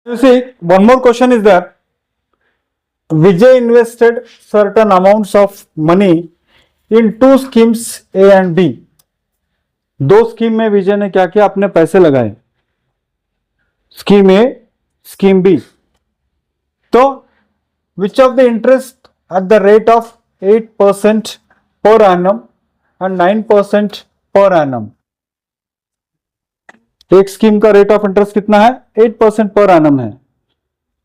You see, one more question is that Vijay invested certain amounts of money in two schemes A and B. दो scheme में विजय ने क्या किया, अपने पैसे लगाए, स्कीम ए, स्कीम बी. तो which of the interest at the rate of 8% per annum and 9% per annum. एक स्कीम का रेट ऑफ इंटरेस्ट कितना है, 8% पर एनम है.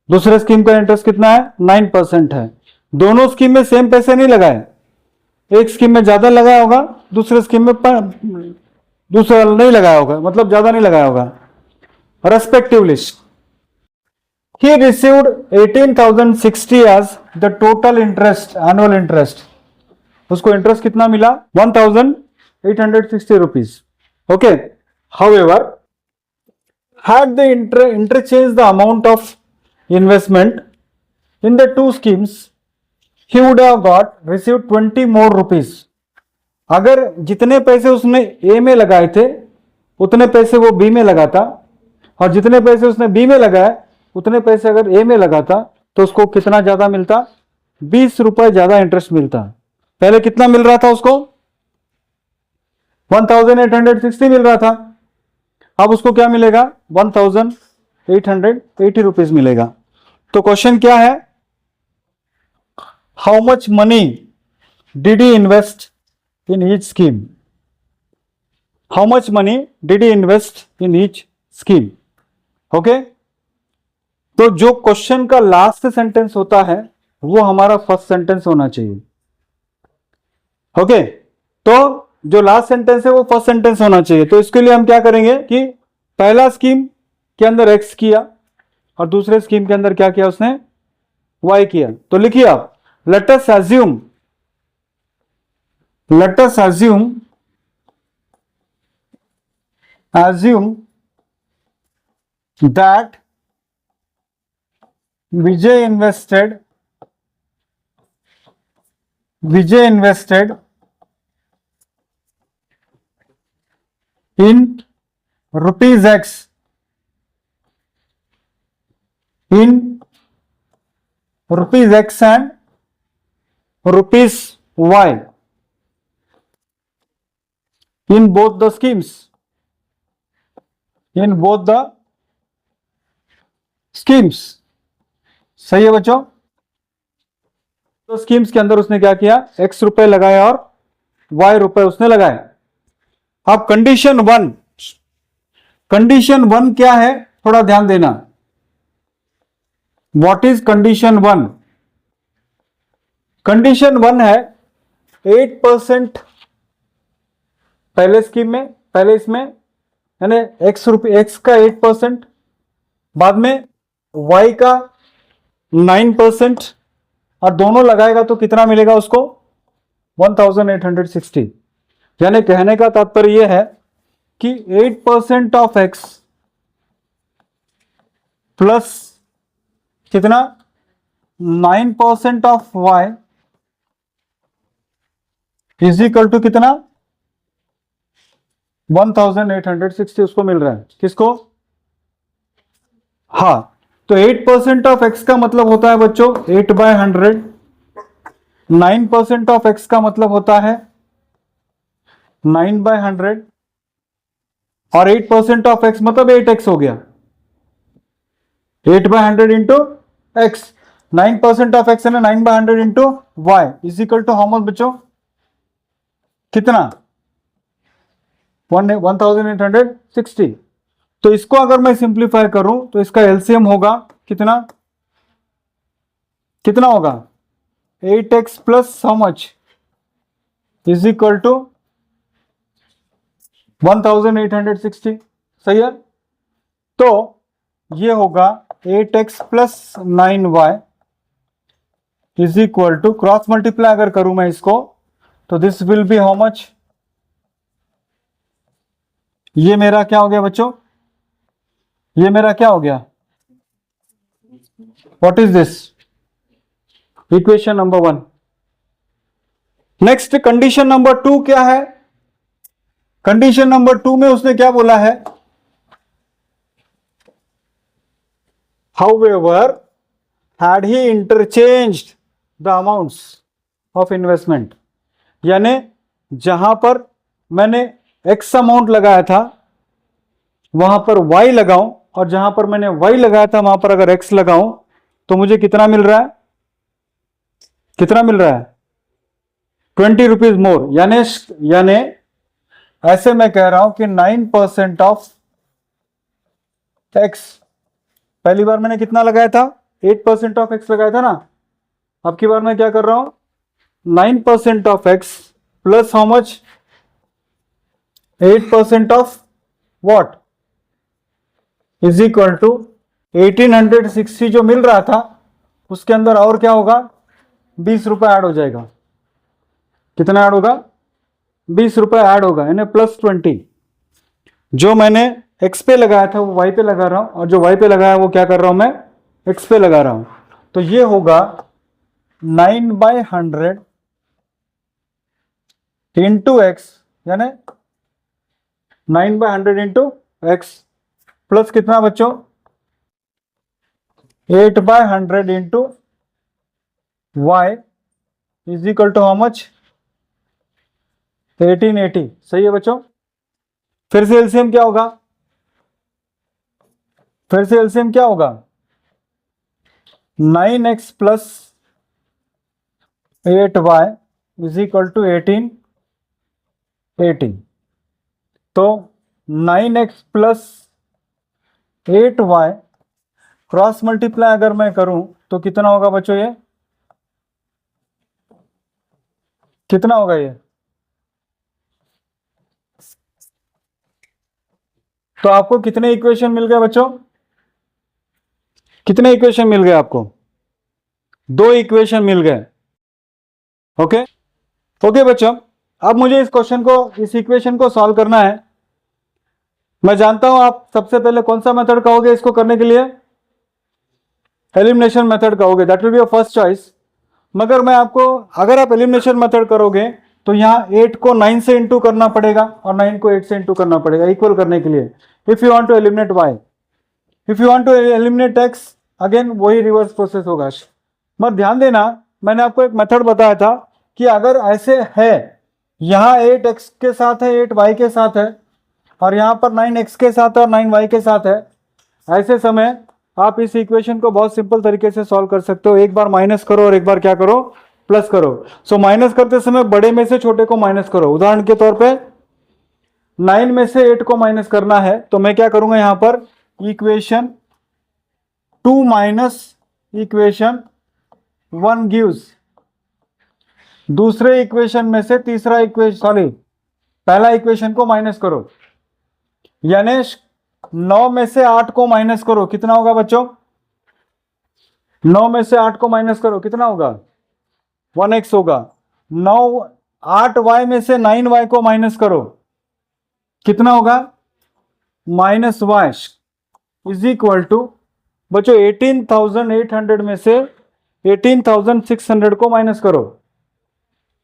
दूसरे स्कीम का इंटरेस्ट कितना है, 9% है. दोनों स्कीम में सेम पैसे नहीं लगाए, एक स्कीम में ज्यादा लगाया होगा, दूसरे स्कीम में दूसरा नहीं लगाया होगा, मतलब ज्यादा नहीं लगाया होगा. Respectively he received 18,060 as the total interest, annual interest. उसको इंटरेस्ट कितना मिला, 1,860 rupees. Okay. However, had they interchanged the amount of investment in the two schemes, he would have received 20 more rupees. अगर जितने पैसे उसने ए में लगाए थे उतने पैसे वो बी में लगाता, और जितने पैसे उसने बी में लगाए उतने पैसे अगर ए में लगाता, तो उसको कितना ज्यादा मिलता, 20 रुपए ज्यादा इंटरेस्ट मिलता. पहले कितना मिल रहा था उसको, 1,860 मिल रहा था, अब उसको क्या मिलेगा, 1,880 रुपीज मिलेगा. तो क्वेश्चन क्या है, how much money did he invest in each scheme. How much money did he invest in each scheme. Okay. तो जो क्वेश्चन का लास्ट सेंटेंस होता है वो हमारा फर्स्ट सेंटेंस होना चाहिए. ओके. तो जो लास्ट सेंटेंस है वो फर्स्ट सेंटेंस होना चाहिए. तो इसके लिए हम क्या करेंगे कि पहला स्कीम के अंदर एक्स किया और दूसरे स्कीम के अंदर क्या किया उसने, वाई किया. तो लिखिए आप, let us assume that Vijay invested in rupees X and rupees Y in both the schemes. सही है बच्चों. तो स्कीम्स के अंदर उसने क्या किया, एक्स रुपए लगाए और वाई रुपए उसने लगाए. अब कंडीशन वन क्या है, थोड़ा ध्यान देना. What is condition one. Condition one है 8% पहले स्कीम में, पहले इसमें यानी एक्स का 8%, बाद में वाई का 9%, और दोनों लगाएगा तो कितना मिलेगा उसको, 1,860. यानी कहने का तात्पर्य यह है कि 8% ऑफ एक्स प्लस कितना, 9% of y is equal to कितना, 1,860 उसको मिल रहा है. किसको, हाँ. तो 8% ऑफ एक्स का मतलब होता है बच्चों 8/100, 9% ऑफ एक्स का मतलब होता है 9/100, और 8% ऑफ एक्स मतलब 8x हो गया. 8/100 इंटू एक्स, 9% ऑफ एक्स है ना, 9/100 into y is equal to how much बच्चों, कितना, 1,860. तो इसको अगर मैं सिंप्लीफाई करूं तो इसका एलसीएम होगा कितना, होगा 8x plus how much is equal to 1,860. सही है. तो ये होगा 8x plus 9y is equal to, cross multiply अगर करूं मैं इसको तो this will be how much, ये मेरा क्या हो गया बच्चों, ये मेरा क्या हो गया, what is this, equation number 1. Next condition number 2 क्या है. कंडीशन नंबर 2 में उसने क्या बोला है, however had he interchanged the amounts of investment, यानी जहां पर मैंने x अमाउंट लगाया था वहां पर y लगाऊं, और जहां पर मैंने y लगाया था वहां पर अगर x लगाऊं तो मुझे कितना मिल रहा है, कितना मिल रहा है, 20 रुपीज मोर। यानी ऐसे मैं कह रहा हूं कि 9% ऑफ x, पहली बार मैंने कितना लगाया था, 8% ऑफ x लगाया था ना। अब की बार मैं क्या कर रहा हूं, 9% of x plus how much, 8% of what, is equal to 1860 जो मिल रहा था उसके अंदर और क्या होगा, 20 रुपए ऐड हो जाएगा। कितना ऐड होगा, 20 रुपए ऐड होगा, यानी +20। जो मैंने x पे लगाया था वो y पे लगा रहा हूं, और जो y पे लगाया वो क्या कर रहा हूं, मैं x पे लगा रहा हूं। तो ये होगा 9/100 इंटू एक्स, यानी 9/100 इंटू एक्स, प्लस कितना बच्चों, 8/100 into y is equal to how much, 1880। सही है बच्चों। फिर से एलसीएम क्या होगा, फिर से एलसीएम क्या होगा, 9x plus 8y is equal to 1880। तो 9x plus 8y cross multiply अगर मैं करूं तो कितना होगा बच्चों, ये कितना होगा, ये तो आपको कितने इक्वेशन मिल गए बच्चों, कितने इक्वेशन मिल गए आपको, 2 इक्वेशन मिल गए। ओके ओके बच्चों, अब मुझे इस क्वेश्चन को, इस इक्वेशन को सॉल्व करना है। मैं जानता हूं आप सबसे पहले कौन सा मेथड कहोगे इसको करने के लिए, एलिमिनेशन मेथड कहोगे, that will be your first choice. मगर मैं आपको, अगर आप एलिमिनेशन मेथड करोगे तो यहाँ 8 को 9 से इंटू करना पड़ेगा और 9 को 8 से इंटू करना पड़ेगा इक्वल करने के लिए, if you want to eliminate y, if you want to eliminate x, again वही रिवर्स प्रोसेस होगा। मगर ध्यान देना, मैंने आपको एक मेथड बताया था कि अगर ऐसे है, यहाँ 8x के साथ है, 8y के साथ है, और यहाँ पर 9x के साथ है और 9y के साथ है, ऐसे समय आप इस इक्वेशन को बहुत सिंपल तरीके से सॉल्व कर सकते हो। एक बार माइनस करो और एक बार क्या करो, प्लस करो। सो माइनस करते समय बड़े में से छोटे को माइनस करो। उदाहरण के तौर पे 9 में से 8 को माइनस करना है, तो मैं क्या करूंगा, यहां पर इक्वेशन 2 माइनस इक्वेशन 1 गिव्स, दूसरे इक्वेशन में से तीसरा इक्वेशन, सॉरी पहला इक्वेशन को माइनस करो, यानी 9 में से 8 को माइनस करो, कितना होगा बच्चों, 9 में से 8 को माइनस करो, कितना होगा, 1x होगा। 8y में से 9y को माइनस करो, कितना होगा, -y इज इक्वल टू बच्चों 18,800 में से 18,600 को माइनस करो,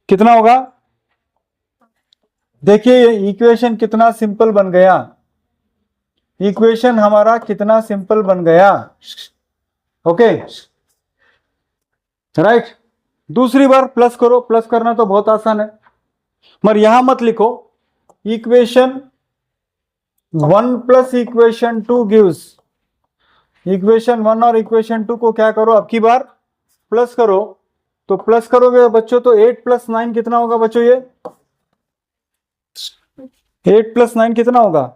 कितना होगा। देखिए ये इक्वेशन कितना सिंपल बन गया, इक्वेशन हमारा कितना सिंपल बन गया। Okay right. दूसरी बार प्लस करो, प्लस करना तो बहुत आसान है, मगर यहां मत लिखो equation 1 plus equation 2 gives, equation 1 और इक्वेशन 2 को क्या करो, अब की बार प्लस करो। तो प्लस करोगे बच्चों तो 8 + 9 कितना होगा बच्चों, ये 8 + 9 कितना होगा,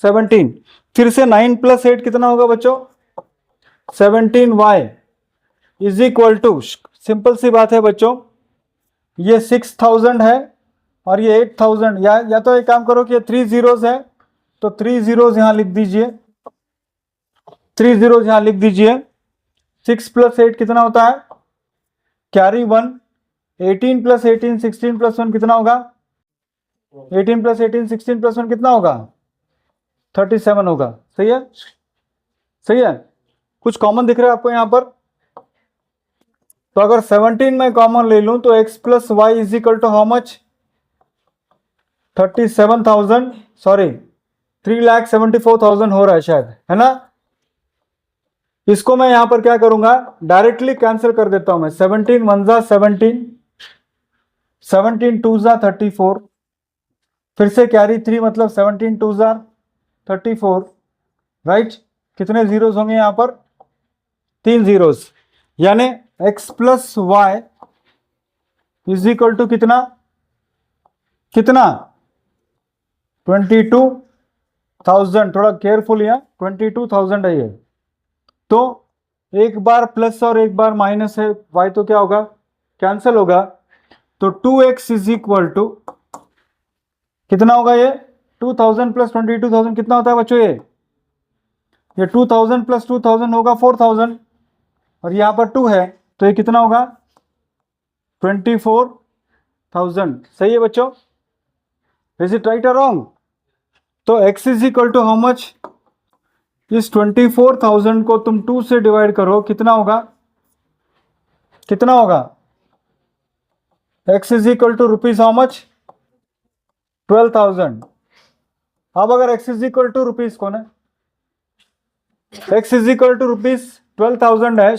17। फिर से 9 + 8 कितना होगा बच्चों, 17y is equal to, simple सी बात है बच्चों, ये 6000 है और ये 8000, या तो एक काम करो कि ये 3 zeros है, तो 3 zeros यहां लिख दीजिए, 3 zeros यहां लिख दीजिए। 6 + 8 कितना होता है, कैरी 1, 18 + 18 16 + 1 कितना होगा, 18 + 18 16 + 1 कितना होगा, 37 होगा। सही है, सही है। कुछ कॉमन दिख रहा है आपको यहां पर, तो अगर 17 में कॉमन ले लूं तो x + y is equal to how much, 37,000, sorry 3,74,000 हो रहा है शायद, है ना। इसको मैं यहां पर क्या करूंगा, डायरेक्टली कैंसिल कर देता हूं मैं। 17 1 जा 17, 17 2 जा 34, फिर से कैरी 3 मतलब 17 2 जा 34, राइट। कितने जीरोस होंगे यहां पर, 3 जीरोस, यानी x plus y is equal to कितना, कितना 22,000। थोड़ा केयरफुल, यहाँ 22,000 है ये। तो एक बार प्लस और एक बार माइनस है, y तो क्या होगा, कैंसिल होगा। तो 2x इज इक्वल टू कितना होगा, ये 2000 प्लस 22,000 कितना होता है बच्चों, ये 2000 प्लस 2000 होगा 4000, और यहां पर 2 है तो ये कितना होगा 24,000। सही है बच्चों, इज इट राइट और रॉन्ग। तो x is equal to how much, इस 24,000 को तुम 2 से डिवाइड करो, कितना होगा, कितना होगा, x is equal to rupees how much 12,000। अब अगर x is equal to rupees कौन है, x is equal to rupees 12,000 है।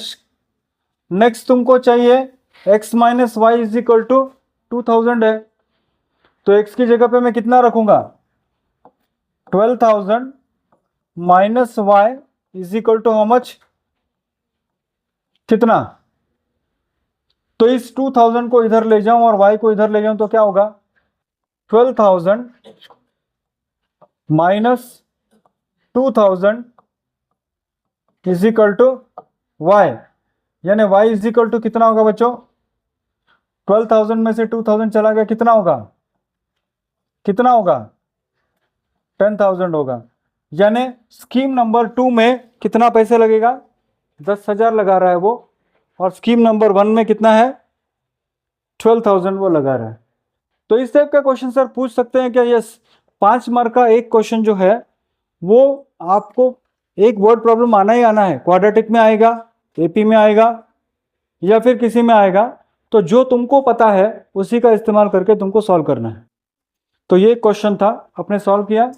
नेक्स्ट तुमको चाहिए x minus y is equal to 2,000 है। तो x की जगह पे मैं कितना रखूंगा, 12,000 minus y is equal to how much, कितना। तो इस 2000 को इधर ले जाऊं और y को इधर ले जाऊं तो क्या होगा, 12,000 minus 2,000 is equal to y, यानी y इज इक्वल टू कितना होगा बच्चों, 12,000 में से 2,000 चला गया, कितना होगा, कितना होगा 10,000 होगा। यानी स्कीम नंबर 2 में कितना पैसे लगेगा, 10,000 लगा रहा है वो, और स्कीम नंबर 1 में कितना है 12,000 वो लगा रहा है। तो इस टाइप का क्वेश्चन सर पूछ सकते हैं क्या, यस। 5 मार्क का एक क्वेश्चन जो है वो आपको एक वर्ड प्रॉब्लम आना ही आना है, क्वाड्रेटिक में आएगा, एपी में आएगा, या फिर किसी में आएगा। तो जो तुमको पता है उसी का इस्तेमाल करके तुमको सॉल्व करना है। तो ये क्वेश्चन था, आपने सॉल्व किया।